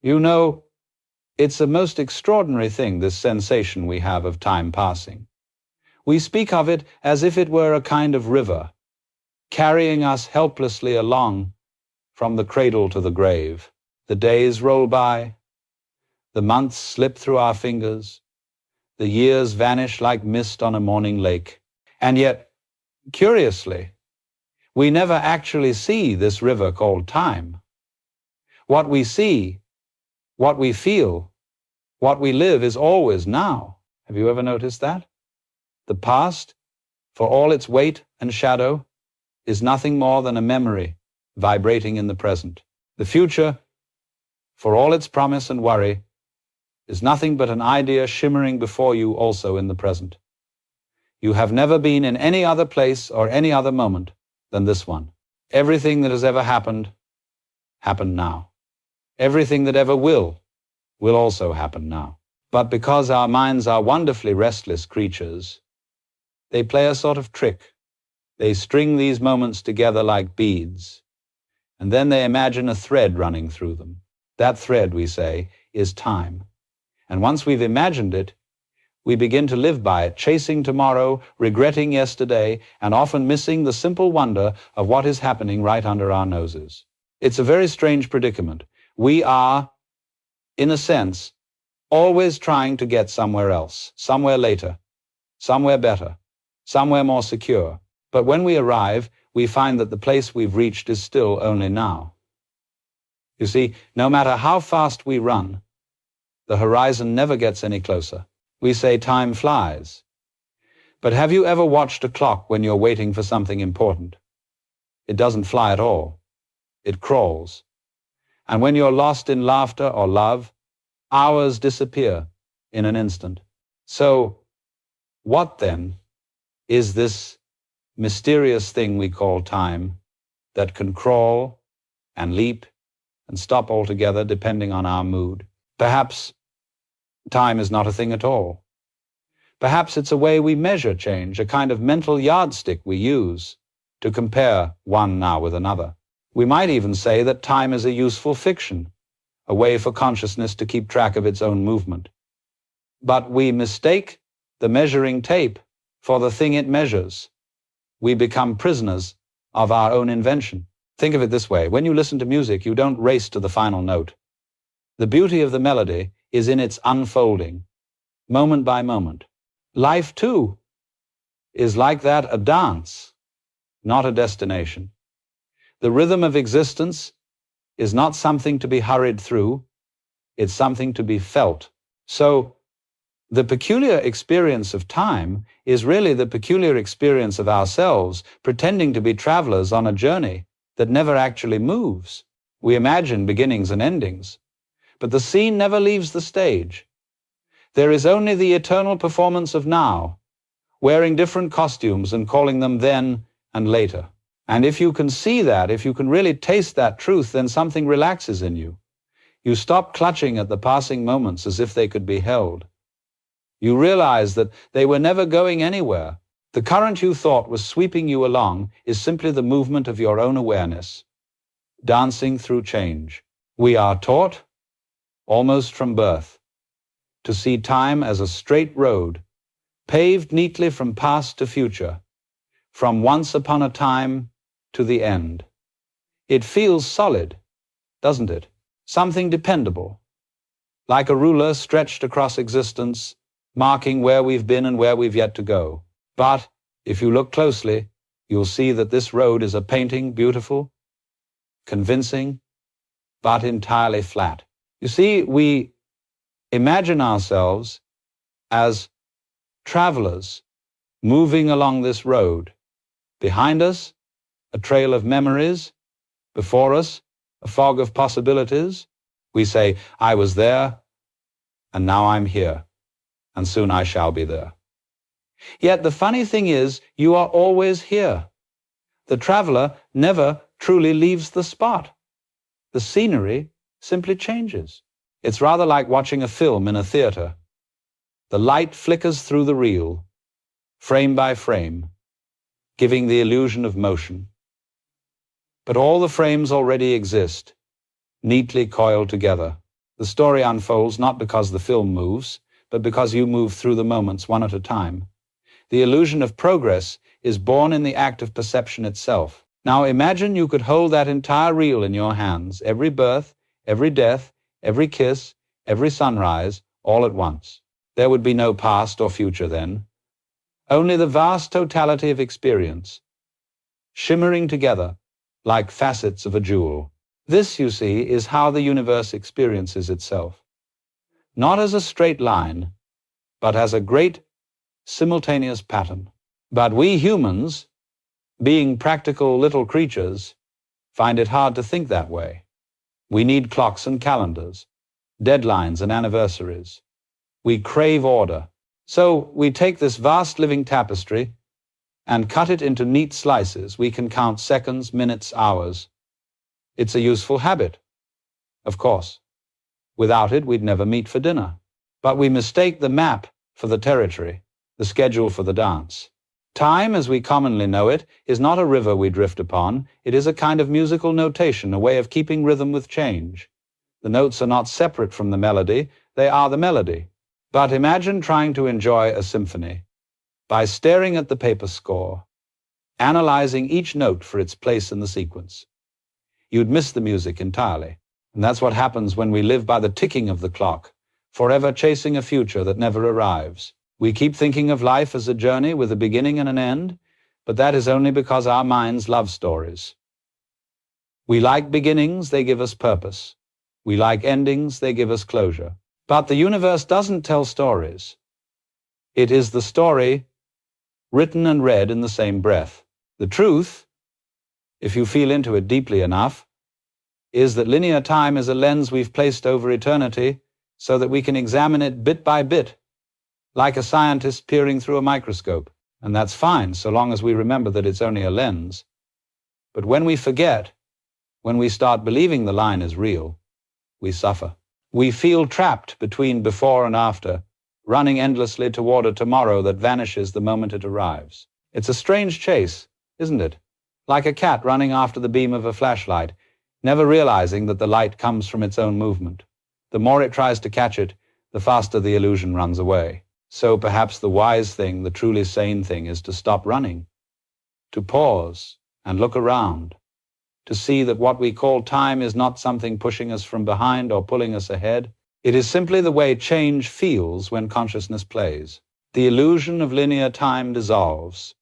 You know, it's a most extraordinary thing, this sensation we have of time passing. We speak of it as if it were a kind of river, carrying us helplessly along from the cradle to the grave. The days roll by, the months slip through our fingers, the years vanish like mist on a morning lake. And yet, curiously, we never actually see this river called time. What we see, what we feel, what we live is always now. Have you ever noticed that? The past, for all its weight and shadow, is nothing more than a memory vibrating in the present. The future, for all its promise and worry, is nothing but an idea shimmering before you also in the present. You have never been in any other place or any other moment than this one. Everything that has ever happened, happened now. Everything that ever will also happen now. But because our minds are wonderfully restless creatures, they play a sort of trick. They string these moments together like beads, and then they imagine a thread running through them. That thread, we say, is time. And once we've imagined it, we begin to live by it, chasing tomorrow, regretting yesterday, and often missing the simple wonder of what is happening right under our noses. It's a very strange predicament. We are, in a sense, always trying to get somewhere else, somewhere later, somewhere better, somewhere more secure. But when we arrive, we find that the place we've reached is still only now. You see, no matter how fast we run, the horizon never gets any closer. We say time flies. But have you ever watched a clock when you're waiting for something important? It doesn't fly at all. It crawls. And when you're lost in laughter or love, hours disappear in an instant. So, what then is this mysterious thing we call time that can crawl and leap and stop altogether depending on our mood? Perhaps time is not a thing at all. Perhaps it's a way we measure change, a kind of mental yardstick we use to compare one now with another. We might even say that time is a useful fiction, a way for consciousness to keep track of its own movement. But we mistake the measuring tape for the thing it measures. We become prisoners of our own invention. Think of it this way. When you listen to music, you don't race to the final note. The beauty of the melody is in its unfolding, moment by moment. Life, too, is like that, a dance, not a destination. The rhythm of existence is not something to be hurried through, it's something to be felt. So, the peculiar experience of time is really the peculiar experience of ourselves, pretending to be travelers on a journey that never actually moves. We imagine beginnings and endings, but the scene never leaves the stage. There is only the eternal performance of now, wearing different costumes and calling them then and later. And if you can see that, if you can really taste that truth, then something relaxes in you. You stop clutching at the passing moments as if they could be held. You realize that they were never going anywhere. The current you thought was sweeping you along is simply the movement of your own awareness, dancing through change. We are taught, almost from birth, to see time as a straight road, paved neatly from past to future, from once upon a time to the end. It feels solid, doesn't it? Something dependable, like a ruler stretched across existence, marking where we've been and where we've yet to go. But if you look closely, you'll see that this road is a painting, beautiful, convincing, but entirely flat. You see, we imagine ourselves as travelers moving along this road. Behind us, a trail of memories. Before us, a fog of possibilities. We say, I was there, and now I'm here, and soon I shall be there. Yet the funny thing is, you are always here. The traveler never truly leaves the spot. The scenery simply changes. It's rather like watching a film in a theater. The light flickers through the reel, frame by frame, giving the illusion of motion. But all the frames already exist, neatly coiled together, The story unfolds not because the film moves, but because you move through the moments one at a time. The illusion of progress is born in the act of perception itself. Now imagine you could hold that entire reel in your hands, every birth, every death, every kiss, every sunrise, all at once. There would be no past or future then. Only the vast totality of experience, shimmering together like facets of a jewel. This, you see, is how the universe experiences itself. Not as a straight line, but as a great simultaneous pattern. But we humans, being practical little creatures, find it hard to think that way. We need clocks and calendars, deadlines and anniversaries. We crave order. So we take this vast living tapestry and cut it into neat slices. We can count seconds, minutes, hours. It's a useful habit, of course. Without it, we'd never meet for dinner. But we mistake the map for the territory, the schedule for the dance. Time, as we commonly know it, is not a river we drift upon. It is a kind of musical notation, a way of keeping rhythm with change. The notes are not separate from the melody, they are the melody. But imagine trying to enjoy a symphony by staring at the paper score, analyzing each note for its place in the sequence. You'd miss the music entirely. And that's what happens when we live by the ticking of the clock, forever chasing a future that never arrives. We keep thinking of life as a journey with a beginning and an end, but that is only because our minds love stories. We like beginnings, they give us purpose. We like endings, they give us closure. But the universe doesn't tell stories. It is the story written and read in the same breath. The truth, if you feel into it deeply enough, is that linear time is a lens we've placed over eternity so that we can examine it bit by bit, like a scientist peering through a microscope. And that's fine, so long as we remember that it's only a lens. But when we forget, when we start believing the line is real, we suffer. We feel trapped between before and after, running endlessly toward a tomorrow that vanishes the moment it arrives. It's a strange chase, isn't it? Like a cat running after the beam of a flashlight, never realizing that the light comes from its own movement. The more it tries to catch it, the faster the illusion runs away. So perhaps the wise thing, the truly sane thing, is to stop running, to pause and look around, to see that what we call time is not something pushing us from behind or pulling us ahead. It is simply the way change feels when consciousness plays. The illusion of linear time dissolves,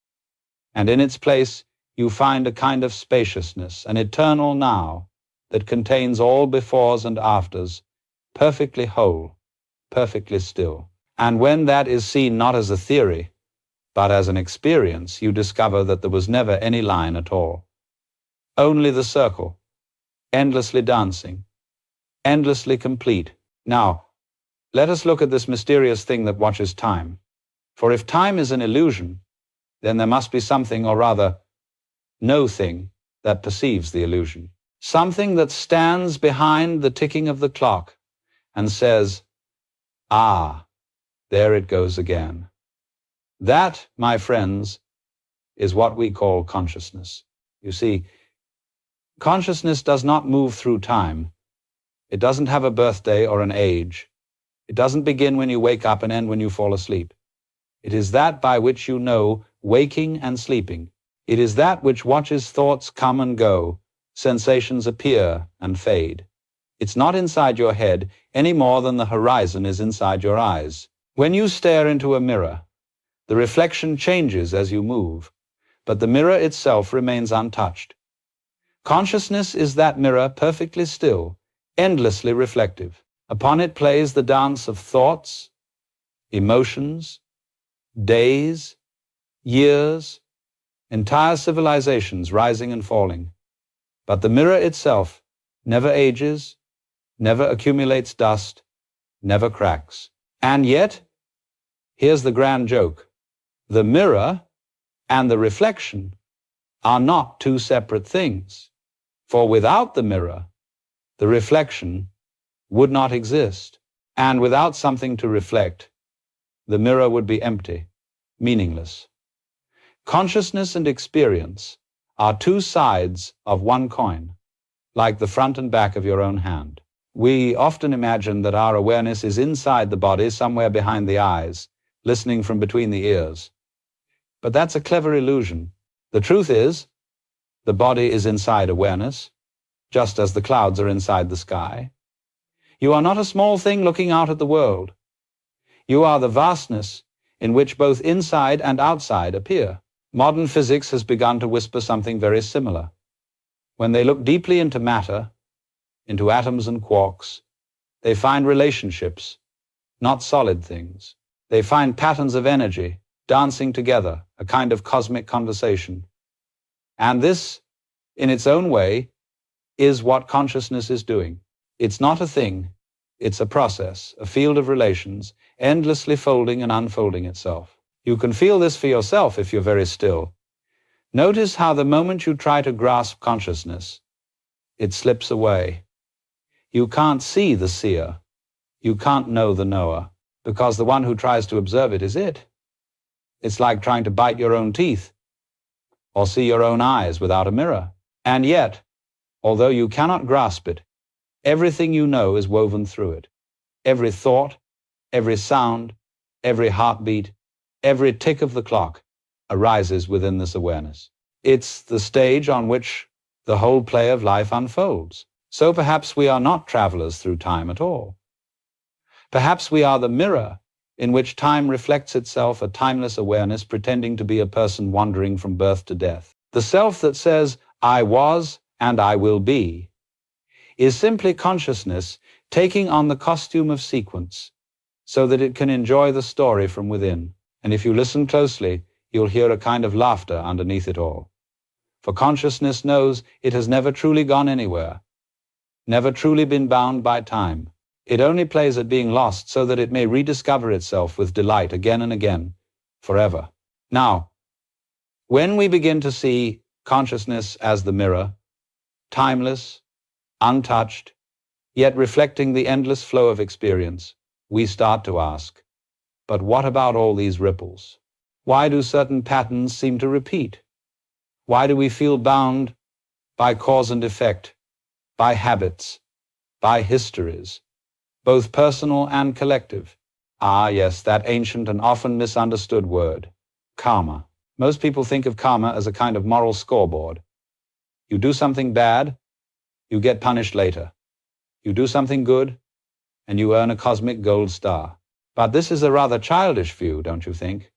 and in its place you find a kind of spaciousness, an eternal now that contains all befores and afters, perfectly whole, perfectly still. And when that is seen not as a theory, but as an experience, you discover that there was never any line at all. Only the circle, endlessly dancing, endlessly complete. Now, let us look at this mysterious thing that watches time. For if time is an illusion, then there must be something, or rather, no thing, that perceives the illusion. Something that stands behind the ticking of the clock and says, "Ah, there it goes again." That, my friends, is what we call consciousness. You see, consciousness does not move through time. It doesn't have a birthday or an age. It doesn't begin when you wake up and end when you fall asleep. It is that by which you know waking and sleeping. It is that which watches thoughts come and go, sensations appear and fade. It's not inside your head any more than the horizon is inside your eyes. When you stare into a mirror, the reflection changes as you move, but the mirror itself remains untouched. Consciousness is that mirror, perfectly still, endlessly reflective. Upon it plays the dance of thoughts, emotions, days, years, entire civilizations rising and falling. But the mirror itself never ages, never accumulates dust, never cracks. And yet, here's the grand joke. The mirror and the reflection are not two separate things. For without the mirror, the reflection would not exist. And without something to reflect, the mirror would be empty, meaningless. Consciousness and experience are two sides of one coin, like the front and back of your own hand. We often imagine that our awareness is inside the body, somewhere behind the eyes, listening from between the ears. But that's a clever illusion. The truth is, the body is inside awareness, just as the clouds are inside the sky. You are not a small thing looking out at the world. You are the vastness in which both inside and outside appear. Modern physics has begun to whisper something very similar. When they look deeply into matter, into atoms and quarks, they find relationships, not solid things. They find patterns of energy dancing together, a kind of cosmic conversation. And this, in its own way, is what consciousness is doing. It's not a thing, it's a process, a field of relations, endlessly folding and unfolding itself. You can feel this for yourself if you're very still. Notice how the moment you try to grasp consciousness, it slips away. You can't see the seer. You can't know the knower, because the one who tries to observe it is it. It's like trying to bite your own teeth, or see your own eyes without a mirror. And yet, although you cannot grasp it, everything you know is woven through it. Every thought, every sound, every heartbeat, every tick of the clock arises within this awareness. It's the stage on which the whole play of life unfolds. So perhaps we are not travelers through time at all. Perhaps we are the mirror in which time reflects itself, a timeless awareness pretending to be a person wandering from birth to death. The self that says, I was and I will be, is simply consciousness taking on the costume of sequence so that it can enjoy the story from within. And if you listen closely, you'll hear a kind of laughter underneath it all. For consciousness knows it has never truly gone anywhere, never truly been bound by time. It only plays at being lost so that it may rediscover itself with delight again and again, forever. Now, when we begin to see consciousness as the mirror, timeless, untouched, yet reflecting the endless flow of experience, we start to ask, but what about all these ripples? Why do certain patterns seem to repeat? Why do we feel bound by cause and effect, by habits, by histories, both personal and collective? Ah, yes, that ancient and often misunderstood word, karma. Most people think of karma as a kind of moral scoreboard. You do something bad, you get punished later. You do something good, and you earn a cosmic gold star. But this is a rather childish view, don't you think?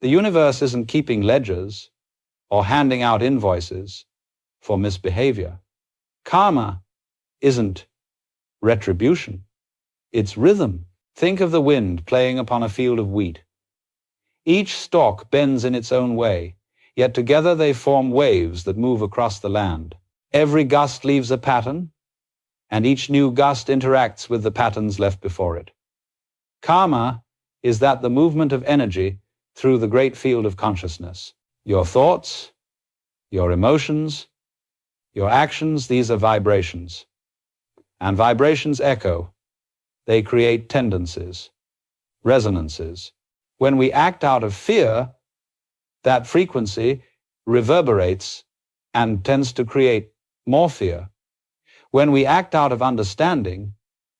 The universe isn't keeping ledgers or handing out invoices for misbehavior. Karma isn't retribution. It's rhythm. Think of the wind playing upon a field of wheat. Each stalk bends in its own way, yet together they form waves that move across the land. Every gust leaves a pattern, and each new gust interacts with the patterns left before it. Karma is that the movement of energy through the great field of consciousness. Your thoughts, your emotions, your actions, these are vibrations. And vibrations echo. They create tendencies, resonances. When we act out of fear, that frequency reverberates and tends to create more fear. When we act out of understanding,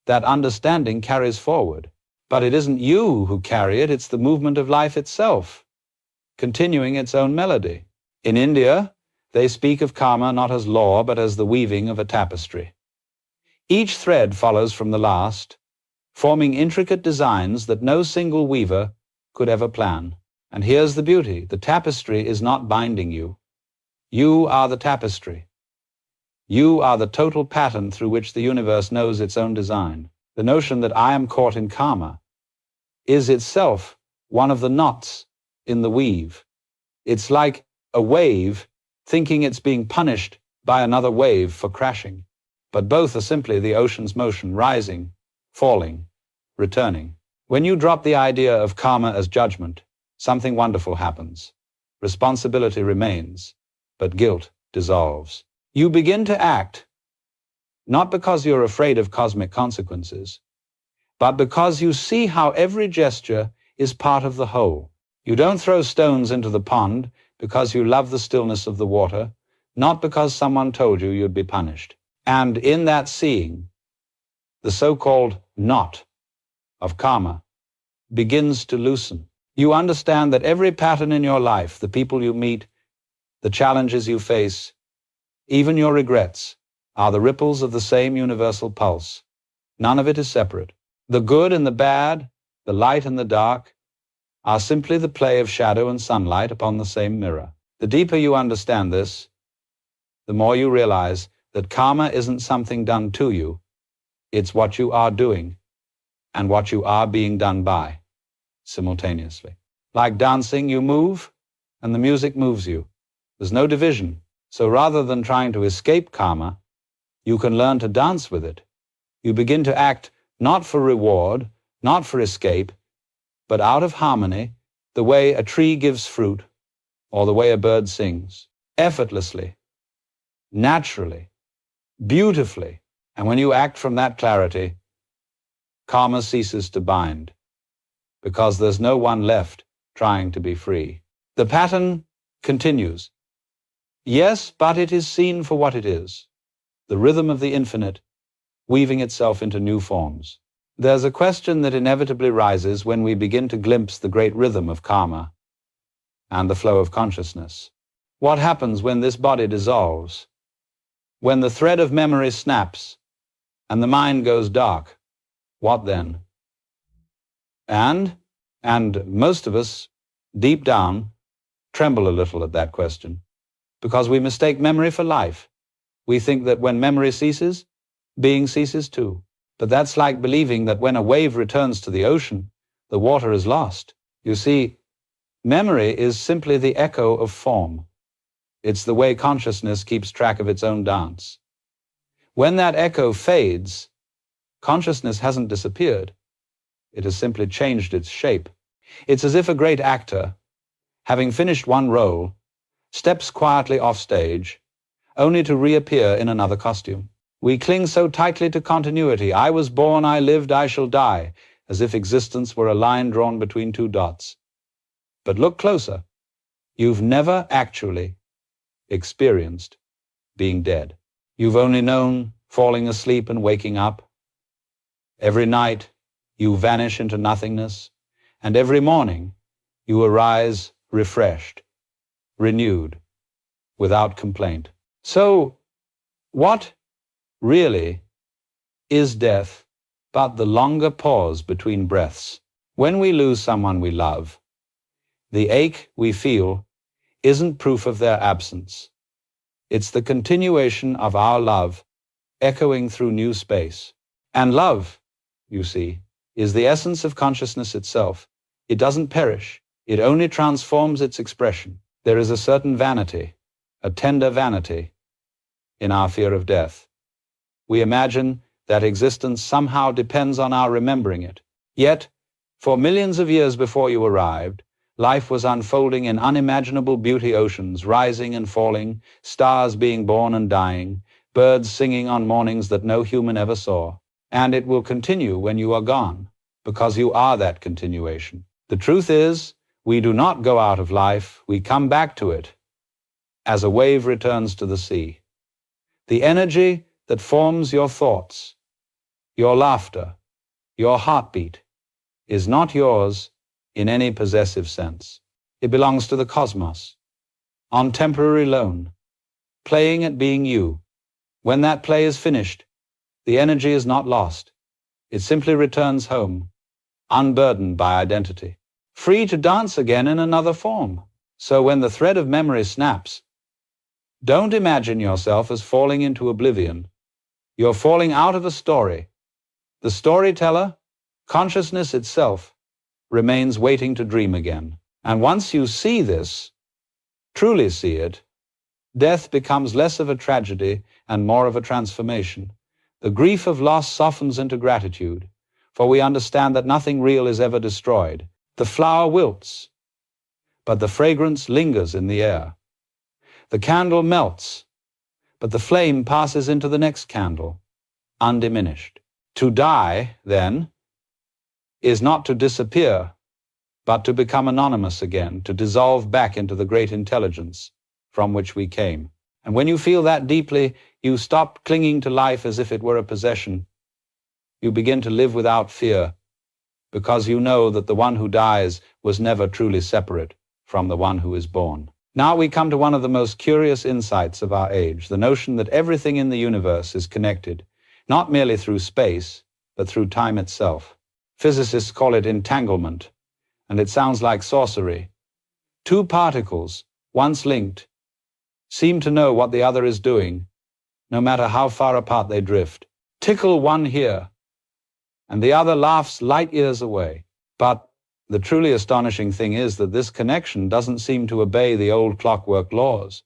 that understanding carries forward. But it isn't you who carry it, it's the movement of life itself, continuing its own melody. In India, they speak of karma not as law, but as the weaving of a tapestry. Each thread follows from the last, forming intricate designs that no single weaver could ever plan. And here's the beauty, the tapestry is not binding you. You are the tapestry. You are the total pattern through which the universe knows its own design. The notion that I am caught in karma is itself one of the knots in the weave. It's like a wave thinking it's being punished by another wave for crashing. But both are simply the ocean's motion, rising, falling, returning. When you drop the idea of karma as judgment, something wonderful happens. Responsibility remains, but guilt dissolves. You begin to act, not because you're afraid of cosmic consequences, but because you see how every gesture is part of the whole. You don't throw stones into the pond because you love the stillness of the water, not because someone told you you'd be punished. And in that seeing, the so-called knot of karma begins to loosen. You understand that every pattern in your life, the people you meet, the challenges you face, even your regrets, are the ripples of the same universal pulse. None of it is separate. The good and the bad, the light and the dark, are simply the play of shadow and sunlight upon the same mirror. The deeper you understand this, the more you realize that karma isn't something done to you. It's what you are doing and what you are being done by simultaneously. Like dancing, you move and the music moves you. There's no division. So rather than trying to escape karma, you can learn to dance with it. You begin to act not for reward, not for escape, but out of harmony, the way a tree gives fruit or the way a bird sings, effortlessly, naturally, beautifully. And when you act from that clarity, karma ceases to bind, because there's no one left trying to be free. The pattern continues. Yes, but it is seen for what it is, the rhythm of the infinite, weaving itself into new forms. There's a question that inevitably rises when we begin to glimpse the great rhythm of karma and the flow of consciousness. What happens when this body dissolves? When the thread of memory snaps and the mind goes dark, what then? And most of us, deep down, tremble a little at that question, because we mistake memory for life. We think that when memory ceases, being ceases too. But that's like believing that when a wave returns to the ocean, the water is lost. You see, memory is simply the echo of form. It's the way consciousness keeps track of its own dance. When that echo fades, consciousness hasn't disappeared. It has simply changed its shape. It's as if a great actor, having finished one role, steps quietly off stage, only to reappear in another costume. We cling so tightly to continuity. I was born, I lived, I shall die, as if existence were a line drawn between two dots. But look closer. You've never actually experienced being dead. You've only known falling asleep and waking up. Every night you vanish into nothingness, and every morning you arise refreshed, renewed, without complaint. So, what really is death but the longer pause between breaths? When we lose someone we love, the ache we feel isn't proof of their absence. It's the continuation of our love echoing through new space. And love, you see, is the essence of consciousness itself. It doesn't perish. It only transforms its expression. There is a certain vanity, a tender vanity, in our fear of death. We imagine that existence somehow depends on our remembering it. Yet, for millions of years before you arrived, life was unfolding in unimaginable beauty oceans, rising and falling, stars being born and dying, birds singing on mornings that no human ever saw. And it will continue when you are gone, because you are that continuation. The truth is, we do not go out of life, we come back to it, as a wave returns to the sea. The energy that forms your thoughts, your laughter, your heartbeat, is not yours in any possessive sense. It belongs to the cosmos, on temporary loan, playing at being you. When that play is finished, the energy is not lost. It simply returns home, unburdened by identity, free to dance again in another form. So when the thread of memory snaps, don't imagine yourself as falling into oblivion. You're falling out of a story. The storyteller, consciousness itself, remains waiting to dream again. And once you see this, truly see it, death becomes less of a tragedy and more of a transformation. The grief of loss softens into gratitude, for we understand that nothing real is ever destroyed. The flower wilts, but the fragrance lingers in the air. The candle melts, but the flame passes into the next candle, undiminished. To die, then, is not to disappear, but to become anonymous again, to dissolve back into the great intelligence from which we came. And when you feel that deeply, you stop clinging to life as if it were a possession. You begin to live without fear, because you know that the one who dies was never truly separate from the one who is born. Now we come to one of the most curious insights of our age, the notion that everything in the universe is connected, not merely through space, but through time itself. Physicists call it entanglement, and it sounds like sorcery. Two particles, once linked, seem to know what the other is doing, no matter how far apart they drift. Tickle one here, and the other laughs light years away. But the truly astonishing thing is that this connection doesn't seem to obey the old clockwork laws.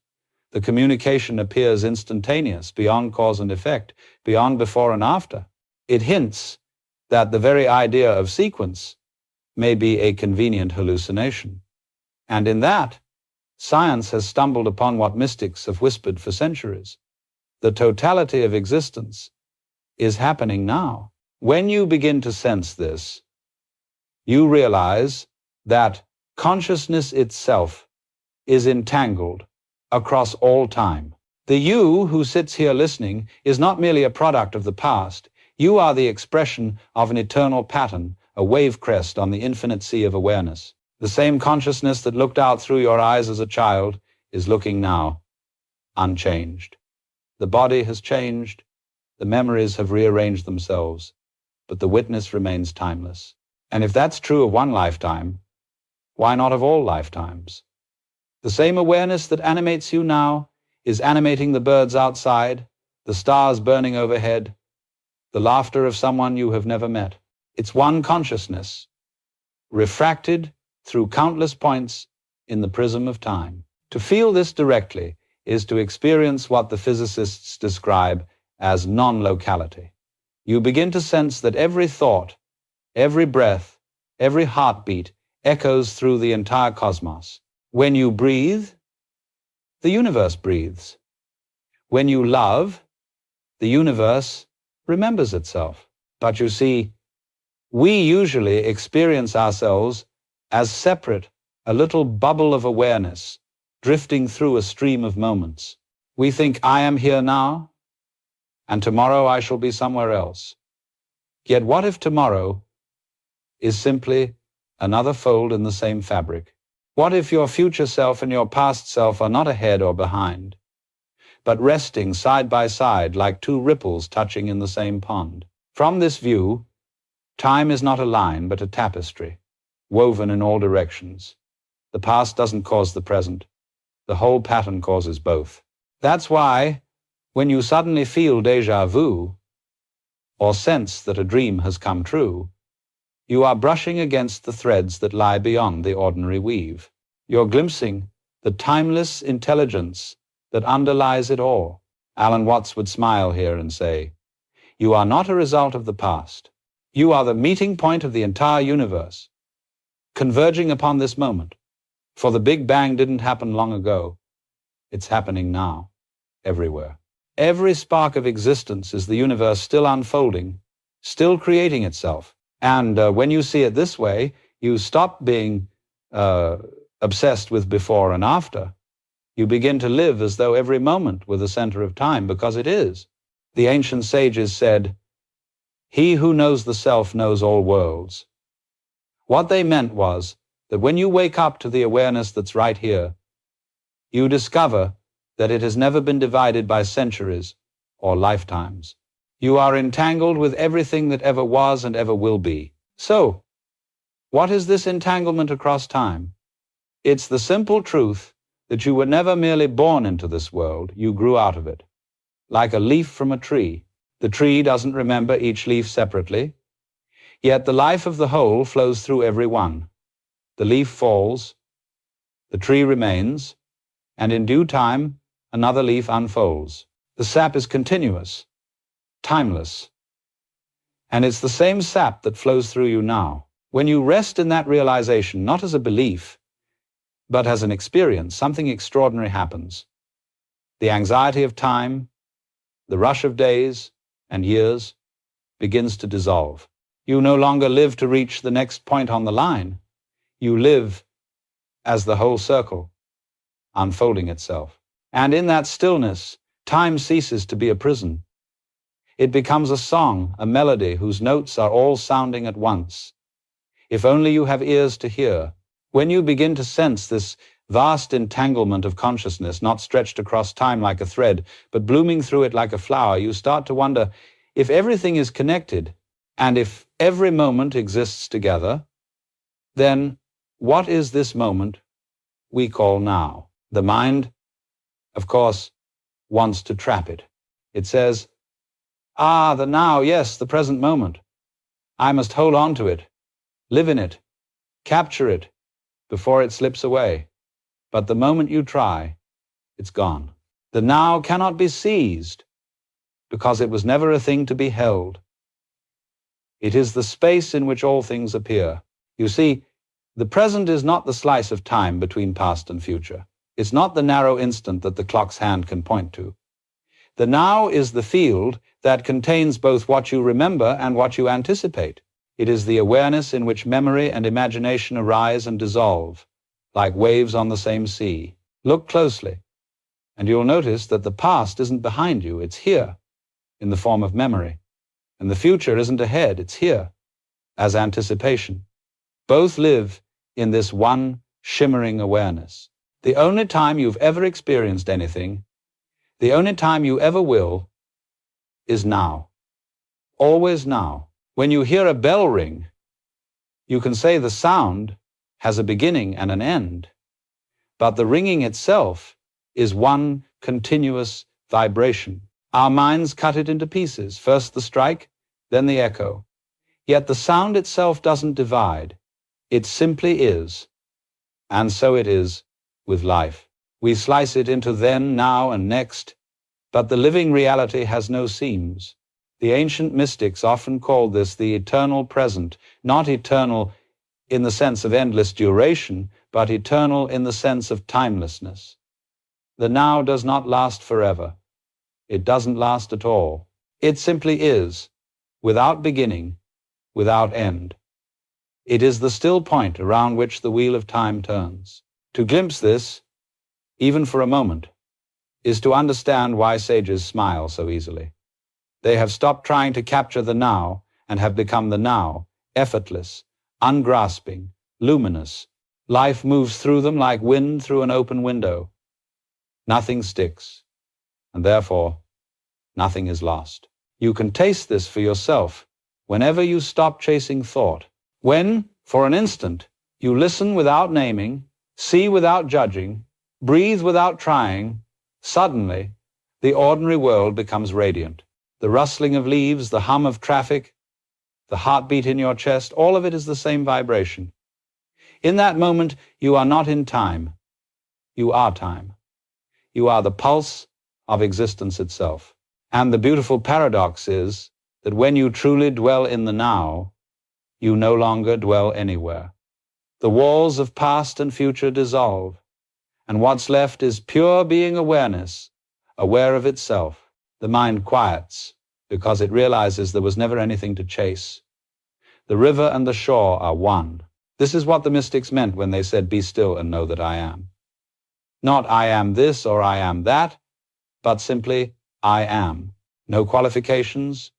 The communication appears instantaneous, beyond cause and effect, beyond before and after. It hints that the very idea of sequence may be a convenient hallucination. And in that, science has stumbled upon what mystics have whispered for centuries. The totality of existence is happening now. When you begin to sense this, you realize that consciousness itself is entangled across all time. The you who sits here listening is not merely a product of the past. You are the expression of an eternal pattern, a wave crest on the infinite sea of awareness. The same consciousness that looked out through your eyes as a child is looking now, unchanged. The body has changed, the memories have rearranged themselves, but the witness remains timeless. And if that's true of one lifetime, why not of all lifetimes? The same awareness that animates you now is animating the birds outside, the stars burning overhead, the laughter of someone you have never met. It's one consciousness, refracted through countless points in the prism of time. To feel this directly is to experience what the physicists describe as non-locality. You begin to sense that every thought, every breath, every heartbeat echoes through the entire cosmos. When you breathe, the universe breathes. When you love, the universe remembers itself. But you see, we usually experience ourselves as separate, a little bubble of awareness, drifting through a stream of moments. We think, I am here now, and tomorrow I shall be somewhere else. Yet what if tomorrow is simply another fold in the same fabric? What if your future self and your past self are not ahead or behind, but resting side by side like two ripples touching in the same pond? From this view, time is not a line but a tapestry, woven in all directions. The past doesn't cause the present. The whole pattern causes both. That's why, when you suddenly feel déjà vu, or sense that a dream has come true, you are brushing against the threads that lie beyond the ordinary weave. You're glimpsing the timeless intelligence that underlies it all. Alan Watts would smile here and say, you are not a result of the past. You are the meeting point of the entire universe, converging upon this moment. For the Big Bang didn't happen long ago. It's happening now, everywhere. Every spark of existence is the universe still unfolding, still creating itself. And when you see it this way, you stop being obsessed with before and after. You begin to live as though every moment were the center of time, because it is. The ancient sages said, he who knows the self knows all worlds. What they meant was that when you wake up to the awareness that's right here, you discover that it has never been divided by centuries or lifetimes. You are entangled with everything that ever was and ever will be. So, what is this entanglement across time? It's the simple truth that you were never merely born into this world, you grew out of it. Like a leaf from a tree. The tree doesn't remember each leaf separately, yet the life of the whole flows through every one. The leaf falls, the tree remains, and in due time, another leaf unfolds. The sap is continuous, timeless, and it's the same sap that flows through you now. When you rest in that realization, not as a belief, but as an experience, something extraordinary happens. The anxiety of time, the rush of days and years begins to dissolve. You no longer live to reach the next point on the line. You live as the whole circle, unfolding itself. And in that stillness, time ceases to be a prison. It becomes a song, a melody whose notes are all sounding at once. If only you have ears to hear. When you begin to sense this vast entanglement of consciousness, not stretched across time like a thread, but blooming through it like a flower, you start to wonder if everything is connected, and if every moment exists together, then what is this moment we call now? The mind, of course, wants to trap it. It says, the now, yes, the present moment. I must hold on to it, live in it, capture it, before it slips away. But the moment you try, it's gone. The now cannot be seized, because it was never a thing to be held. It is the space in which all things appear. You see, the present is not the slice of time between past and future. It's not the narrow instant that the clock's hand can point to. The now is the field that contains both what you remember and what you anticipate. It is the awareness in which memory and imagination arise and dissolve, like waves on the same sea. Look closely, and you'll notice that the past isn't behind you, it's here, in the form of memory. And the future isn't ahead, it's here, as anticipation. Both live in this one shimmering awareness. The only time you've ever experienced anything, the only time you ever will, is now. Always now. When you hear a bell ring, you can say the sound has a beginning and an end, but the ringing itself is one continuous vibration. Our minds cut it into pieces, first the strike, then the echo. Yet the sound itself doesn't divide. It simply is. And so it is with life. We slice it into then, now, and next, but the living reality has no seams. The ancient mystics often called this the eternal present, not eternal in the sense of endless duration, but eternal in the sense of timelessness. The now does not last forever. It doesn't last at all. It simply is, without beginning, without end. It is the still point around which the wheel of time turns. To glimpse this, even for a moment, is to understand why sages smile so easily. They have stopped trying to capture the now and have become the now, effortless, ungrasping, luminous. Life moves through them like wind through an open window. Nothing sticks, and therefore, nothing is lost. You can taste this for yourself whenever you stop chasing thought. When, for an instant, you listen without naming, see without judging, breathe without trying, suddenly, the ordinary world becomes radiant. The rustling of leaves, the hum of traffic, the heartbeat in your chest, all of it is the same vibration. In that moment, you are not in time. You are time. You are the pulse of existence itself. And the beautiful paradox is that when you truly dwell in the now, you no longer dwell anywhere. The walls of past and future dissolve, and what's left is pure being awareness, aware of itself. The mind quiets because it realizes there was never anything to chase. The river and the shore are one. This is what the mystics meant when they said, "Be still and know that I am." Not "I am this" or "I am that," but simply "I am." No qualifications,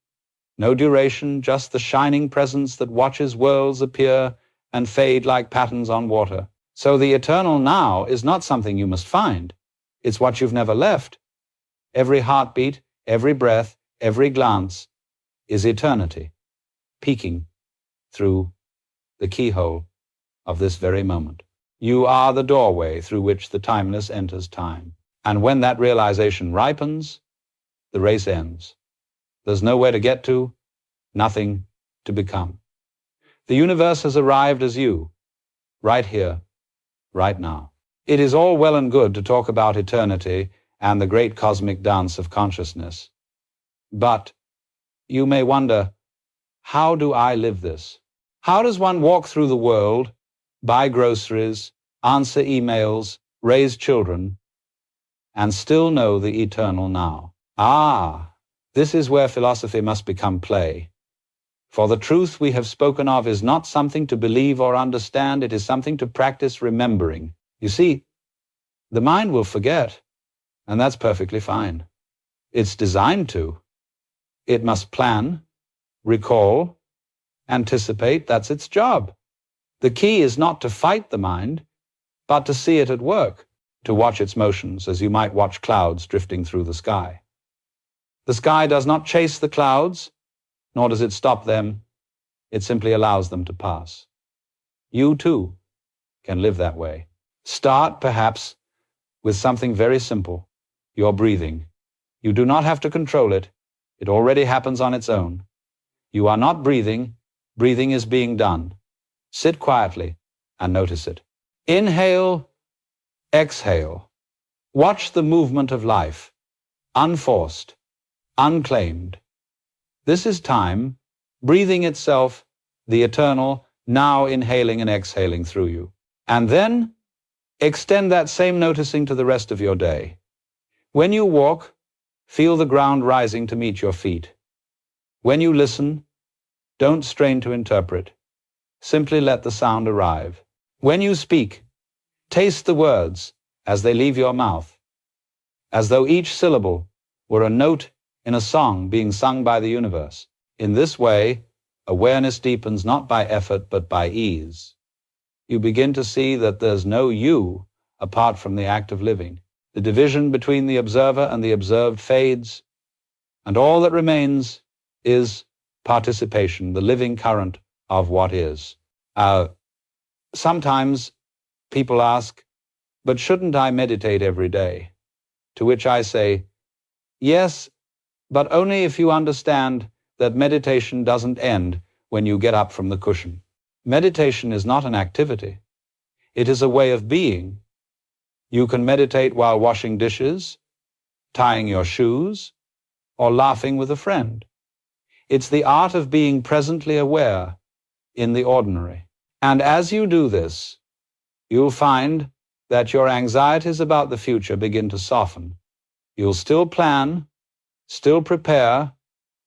no duration, just the shining presence that watches worlds appear and fade like patterns on water. So the eternal now is not something you must find. It's what you've never left. Every heartbeat, every breath, every glance is eternity, peeking through the keyhole of this very moment. You are the doorway through which the timeless enters time. And when that realization ripens, the race ends. There's nowhere to get to, nothing to become. The universe has arrived as you, right here, right now. It is all well and good to talk about eternity and the great cosmic dance of consciousness. But you may wonder, how do I live this? How does one walk through the world, buy groceries, answer emails, raise children, and still know the eternal now? This is where philosophy must become play. For the truth we have spoken of is not something to believe or understand, it is something to practice remembering. You see, the mind will forget, and that's perfectly fine. It's designed to. It must plan, recall, anticipate. That's its job. The key is not to fight the mind, but to see it at work, to watch its motions as you might watch clouds drifting through the sky. The sky does not chase the clouds, nor does it stop them. It simply allows them to pass. You too can live that way. Start, perhaps, with something very simple, your breathing. You do not have to control it. It already happens on its own. You are not breathing. Breathing is being done. Sit quietly and notice it. Inhale, exhale. Watch the movement of life, unforced, unclaimed. This is time, breathing itself, the eternal, now inhaling and exhaling through you. And then extend that same noticing to the rest of your day. When you walk, feel the ground rising to meet your feet. When you listen, don't strain to interpret. Simply let the sound arrive. When you speak, taste the words as they leave your mouth, as though each syllable were a note in a song being sung by the universe. In this way, awareness deepens not by effort but by ease. You begin to see that there's no you apart from the act of living. The division between the observer and the observed fades, and all that remains is participation, the living current of what is. Sometimes people ask, but shouldn't I meditate every day? To which I say, yes, but only if you understand that meditation doesn't end when you get up from the cushion. Meditation is not an activity. It is a way of being. You can meditate while washing dishes, tying your shoes, or laughing with a friend. It's the art of being presently aware in the ordinary. And as you do this, you'll find that your anxieties about the future begin to soften. You'll still plan, still prepare,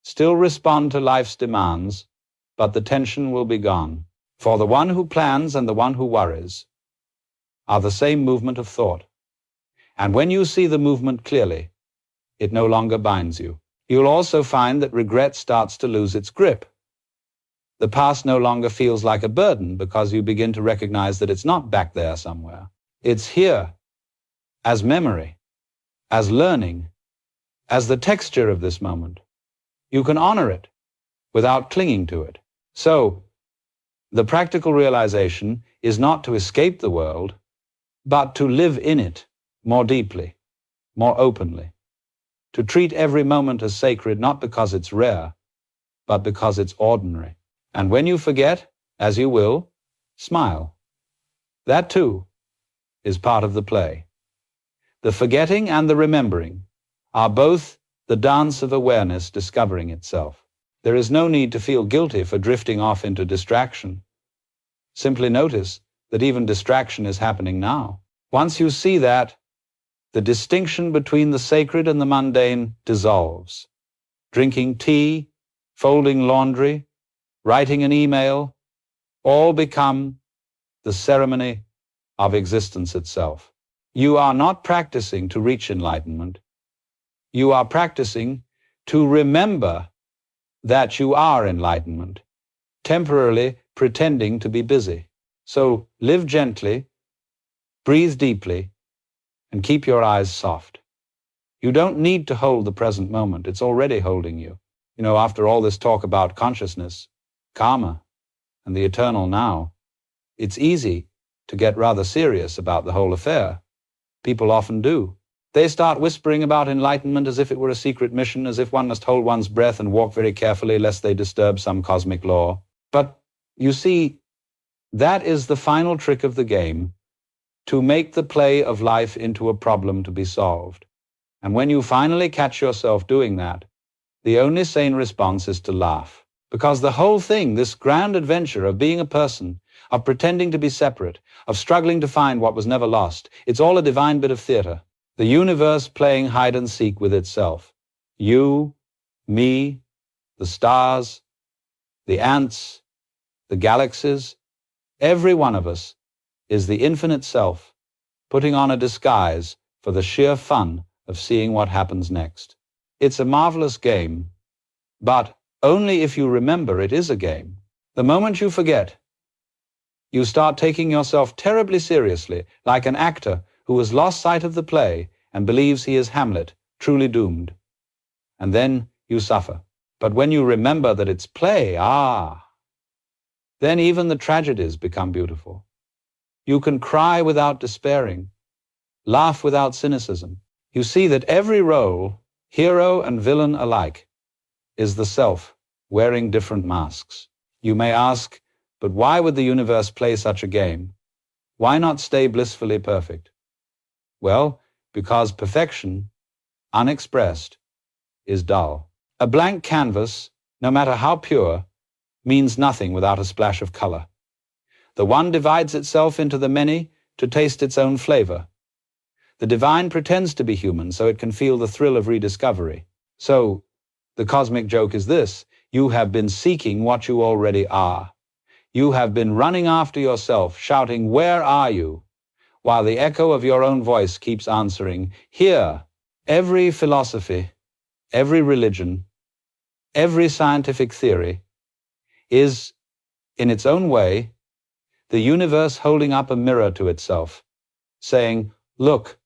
still respond to life's demands, but the tension will be gone. For the one who plans and the one who worries are the same movement of thought. And when you see the movement clearly, it no longer binds you. You'll also find that regret starts to lose its grip. The past no longer feels like a burden because you begin to recognize that it's not back there somewhere. It's here, as memory, as learning, as the texture of this moment. You can honor it without clinging to it. So, the practical realization is not to escape the world, but to live in it more deeply, more openly. To treat every moment as sacred not because it's rare, but because it's ordinary. And when you forget, as you will, smile. That too is part of the play. The forgetting and the remembering are both the dance of awareness discovering itself. There is no need to feel guilty for drifting off into distraction. Simply notice that even distraction is happening now. Once you see that, the distinction between the sacred and the mundane dissolves. Drinking tea, folding laundry, writing an email, all become the ceremony of existence itself. You are not practicing to reach enlightenment. You are practicing to remember that you are enlightenment, temporarily pretending to be busy. So live gently, breathe deeply, and keep your eyes soft. You don't need to hold the present moment. It's already holding you. After all this talk about consciousness, karma, and the eternal now, it's easy to get rather serious about the whole affair. People often do. They start whispering about enlightenment as if it were a secret mission, as if one must hold one's breath and walk very carefully lest they disturb some cosmic law. But, you see, that is the final trick of the game, to make the play of life into a problem to be solved. And when you finally catch yourself doing that, the only sane response is to laugh. Because the whole thing, this grand adventure of being a person, of pretending to be separate, of struggling to find what was never lost, it's all a divine bit of theater. The universe playing hide and seek with itself. You, me, the stars, the ants, the galaxies, every one of us is the infinite self, putting on a disguise for the sheer fun of seeing what happens next. It's a marvelous game, but only if you remember it is a game. The moment you forget, you start taking yourself terribly seriously, like an actor who has lost sight of the play and believes he is Hamlet, truly doomed. And then you suffer. But when you remember that it's play, then even the tragedies become beautiful. You can cry without despairing, laugh without cynicism. You see that every role, hero and villain alike, is the self wearing different masks. You may ask, but why would the universe play such a game? Why not stay blissfully perfect? Well, because perfection, unexpressed, is dull. A blank canvas, no matter how pure, means nothing without a splash of color. The one divides itself into the many to taste its own flavor. The divine pretends to be human so it can feel the thrill of rediscovery. So, the cosmic joke is this: you have been seeking what you already are. You have been running after yourself, shouting, "Where are you?" while the echo of your own voice keeps answering, "Here." Every philosophy, every religion, every scientific theory is, in its own way, the universe holding up a mirror to itself, saying, "Look,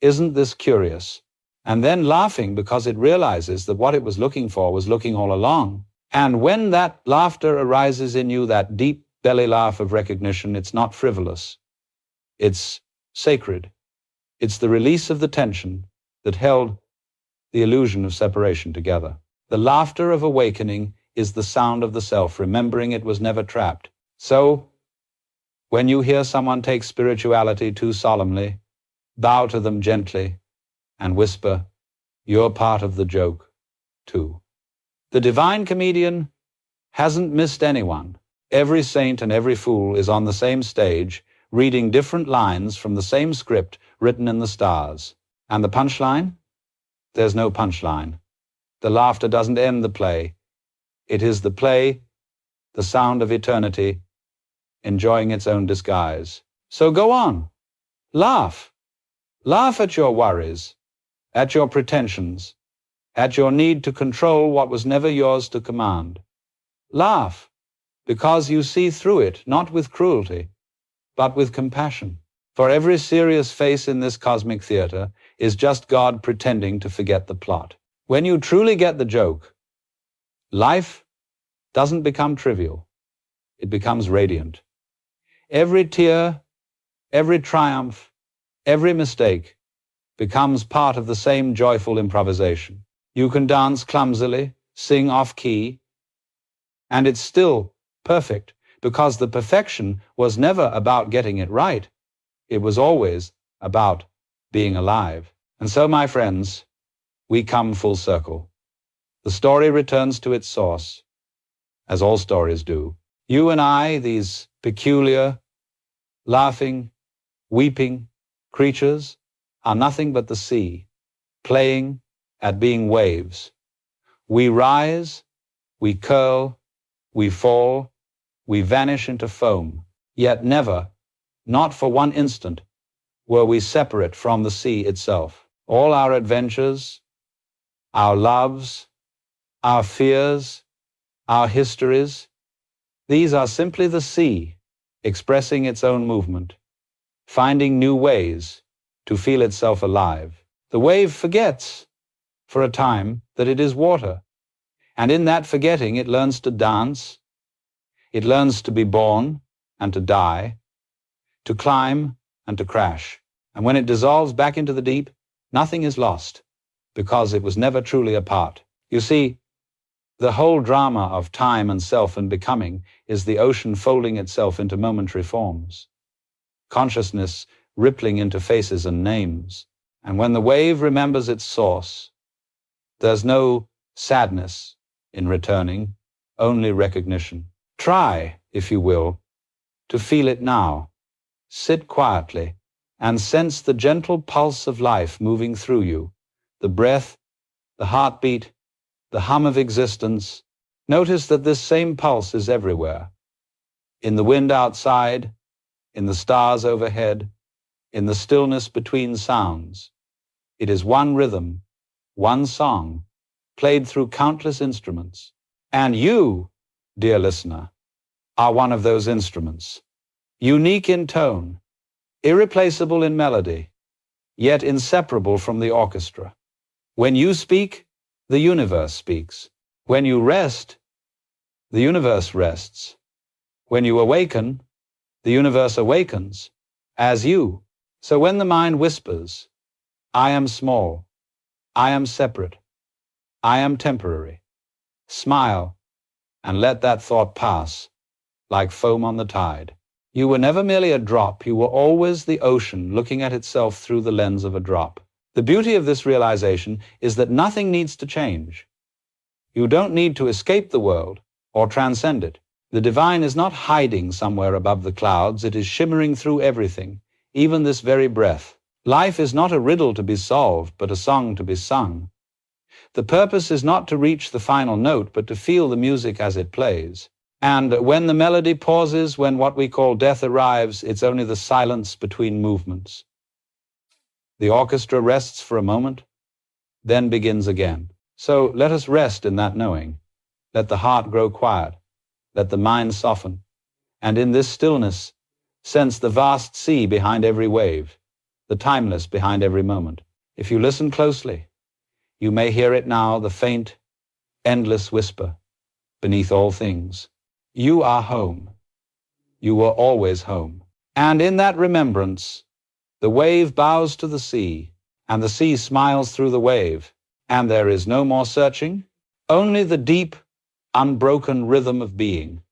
isn't this curious?" And then laughing because it realizes that what it was looking for was looking all along. And when that laughter arises in you, that deep belly laugh of recognition, it's not frivolous. It's sacred. It's the release of the tension that held the illusion of separation together. The laughter of awakening is the sound of the self, remembering it was never trapped. So, when you hear someone take spirituality too solemnly, bow to them gently and whisper, "You're part of the joke, too." The divine comedian hasn't missed anyone. Every saint and every fool is on the same stage, reading different lines from the same script written in the stars. And the punchline? There's no punchline. The laughter doesn't end the play. It is the play, the sound of eternity, enjoying its own disguise. So go on. Laugh. Laugh at your worries, at your pretensions, at your need to control what was never yours to command. Laugh, because you see through it, not with cruelty, but with compassion. For every serious face in this cosmic theater is just God pretending to forget the plot. When you truly get the joke, life doesn't become trivial. It becomes radiant. Every tear, every triumph, every mistake becomes part of the same joyful improvisation. You can dance clumsily, sing off-key, and it's still perfect, because the perfection was never about getting it right. It was always about being alive. And so, my friends, we come full circle. The story returns to its source, as all stories do. You and I, these peculiar, laughing, weeping creatures, are nothing but the sea, playing at being waves. We rise, we curl, we fall, we vanish into foam, yet never, not for one instant, were we separate from the sea itself. All our adventures, our loves, our fears, our histories, these are simply the sea expressing its own movement, finding new ways to feel itself alive. The wave forgets, for a time, that it is water, and in that forgetting it learns to dance, it learns to be born and to die, to climb and to crash. And when it dissolves back into the deep, nothing is lost, because it was never truly apart. You see, the whole drama of time and self and becoming is the ocean folding itself into momentary forms, consciousness rippling into faces and names. And when the wave remembers its source, there's no sadness in returning, only recognition. Try, if you will, to feel it now. Sit quietly and sense the gentle pulse of life moving through you, the breath, the heartbeat, the hum of existence. Notice that this same pulse is everywhere. In the wind outside, in the stars overhead, in the stillness between sounds. It is one rhythm, one song, played through countless instruments. And you, dear listener, are one of those instruments, unique in tone, irreplaceable in melody, yet inseparable from the orchestra. When you speak, the universe speaks. When you rest, the universe rests. When you awaken, the universe awakens, as you. So when the mind whispers, I am small, I am separate, I am temporary, smile and let that thought pass like foam on the tide. You were never merely a drop, you were always the ocean looking at itself through the lens of a drop. The beauty of this realization is that nothing needs to change. You don't need to escape the world or transcend it. The divine is not hiding somewhere above the clouds, it is shimmering through everything, even this very breath. Life is not a riddle to be solved, but a song to be sung. The purpose is not to reach the final note, but to feel the music as it plays. And when the melody pauses, when what we call death arrives, it's only the silence between movements. The orchestra rests for a moment, then begins again. So let us rest in that knowing. Let the heart grow quiet. Let the mind soften. And in this stillness, sense the vast sea behind every wave, the timeless behind every moment. If you listen closely, you may hear it now, the faint, endless whisper beneath all things. You are home. You were always home. And in that remembrance, the wave bows to the sea, and the sea smiles through the wave, and there is no more searching, only the deep, unbroken rhythm of being.